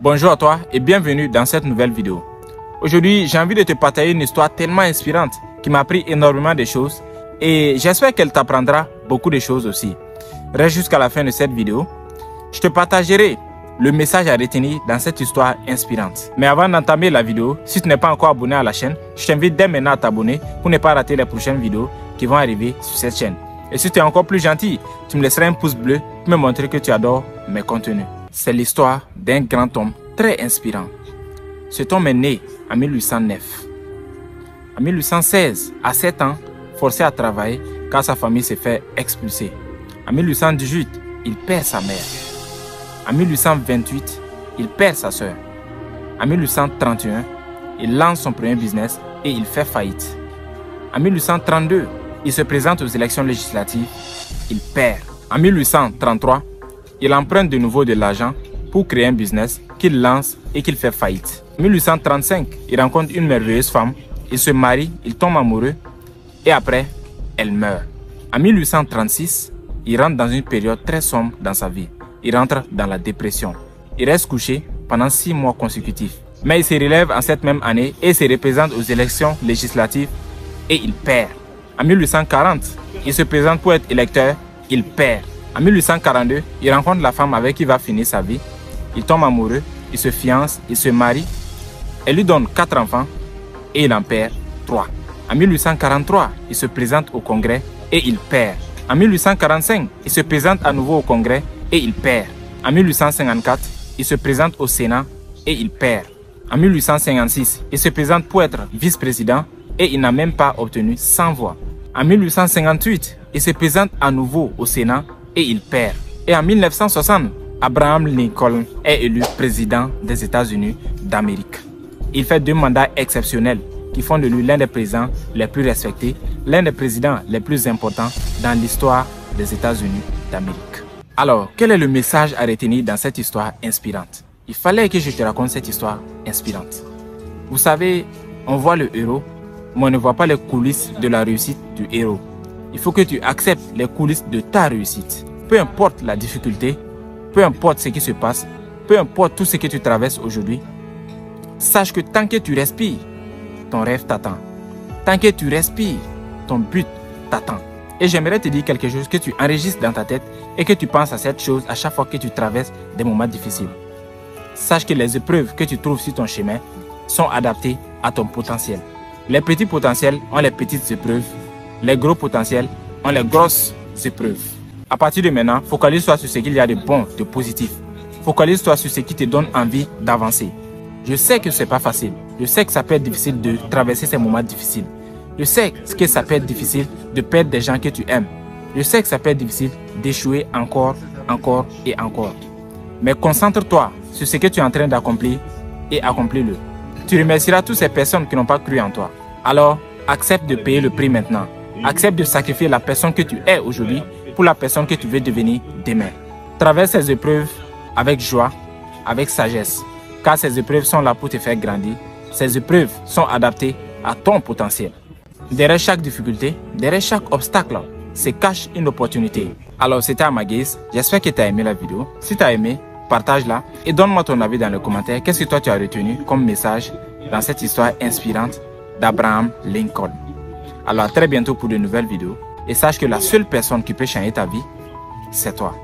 Bonjour à toi et bienvenue dans cette nouvelle vidéo. Aujourd'hui, j'ai envie de te partager une histoire tellement inspirante qui m'a appris énormément de choses et j'espère qu'elle t'apprendra beaucoup de choses aussi. Reste jusqu'à la fin de cette vidéo. Je te partagerai le message à retenir dans cette histoire inspirante. Mais avant d'entamer la vidéo, si tu n'es pas encore abonné à la chaîne, je t'invite dès maintenant à t'abonner pour ne pas rater les prochaines vidéos qui vont arriver sur cette chaîne. Et si tu es encore plus gentil, tu me laisseras un pouce bleu pour me montrer que tu adores mes contenus. C'est l'histoire d'un grand homme très inspirant. Cet homme est né en 1809. En 1816, à 7 ans, forcé à travailler car sa famille s'est fait expulser. En 1818, il perd sa mère. En 1828, il perd sa sœur. En 1831, il lance son premier business et il fait faillite. En 1832, il se présente aux élections législatives. Il perd. En 1833, il emprunte de nouveau de l'argent pour créer un business qu'il lance et qu'il fait faillite. En 1835, il rencontre une merveilleuse femme. Il se marie, il tombe amoureux et après, elle meurt. En 1836, il rentre dans une période très sombre dans sa vie. Il rentre dans la dépression. Il reste couché pendant 6 mois consécutifs. Mais il se relève en cette même année et se représente aux élections législatives et il perd. En 1840, il se présente pour être électeur, il perd. En 1842, il rencontre la femme avec qui il va finir sa vie. Il tombe amoureux, il se fiance, il se marie. Elle lui donne 4 enfants et il en perd 3. En 1843, il se présente au Congrès et il perd. En 1845, il se présente à nouveau au Congrès et il perd. En 1854, il se présente au Sénat et il perd. En 1856, il se présente pour être vice-président et il n'a même pas obtenu 100 voix. En 1858, il se présente à nouveau au Sénat et il perd. Et en 1960, Abraham Lincoln est élu président des États-Unis d'Amérique. Il fait 2 mandats exceptionnels qui font de lui l'un des présidents les plus respectés, l'un des présidents les plus importants dans l'histoire des États-Unis d'Amérique. Alors, quel est le message à retenir dans cette histoire inspirante? Il fallait que je te raconte cette histoire inspirante. Vous savez, on voit le héros, mais on ne voit pas les coulisses de la réussite du héros. Il faut que tu acceptes les coulisses de ta réussite. Peu importe la difficulté, peu importe ce qui se passe, peu importe tout ce que tu traverses aujourd'hui, sache que tant que tu respires, ton rêve t'attend. Tant que tu respires, ton but t'attend. Et j'aimerais te dire quelque chose que tu enregistres dans ta tête et que tu penses à cette chose à chaque fois que tu traverses des moments difficiles. Sache que les épreuves que tu trouves sur ton chemin sont adaptées à ton potentiel. Les petits potentiels ont les petites épreuves. Les gros potentiels ont les grosses épreuves. À partir de maintenant, focalise-toi sur ce qu'il y a de bon, de positif. Focalise-toi sur ce qui te donne envie d'avancer. Je sais que ce n'est pas facile. Je sais que ça peut être difficile de traverser ces moments difficiles. Je sais que ça peut être difficile de perdre des gens que tu aimes. Je sais que ça peut être difficile d'échouer encore et encore. Mais concentre-toi sur ce que tu es en train d'accomplir et accomplis-le. Tu remercieras toutes ces personnes qui n'ont pas cru en toi. Alors, accepte de payer le prix maintenant. Accepte de sacrifier la personne que tu es aujourd'hui pour la personne que tu veux devenir demain. Traverse ces épreuves avec joie, avec sagesse, car ces épreuves sont là pour te faire grandir. Ces épreuves sont adaptées à ton potentiel. Derrière chaque difficulté, derrière chaque obstacle, se cache une opportunité. Alors, c'était Amaguise. J'espère que tu as aimé la vidéo. Si tu as aimé, partage-la et donne-moi ton avis dans les commentaires. Qu'est-ce que toi tu as retenu comme message dans cette histoire inspirante d'Abraham Lincoln? Alors, à très bientôt pour de nouvelles vidéos. Et sache que la seule personne qui peut changer ta vie, c'est toi.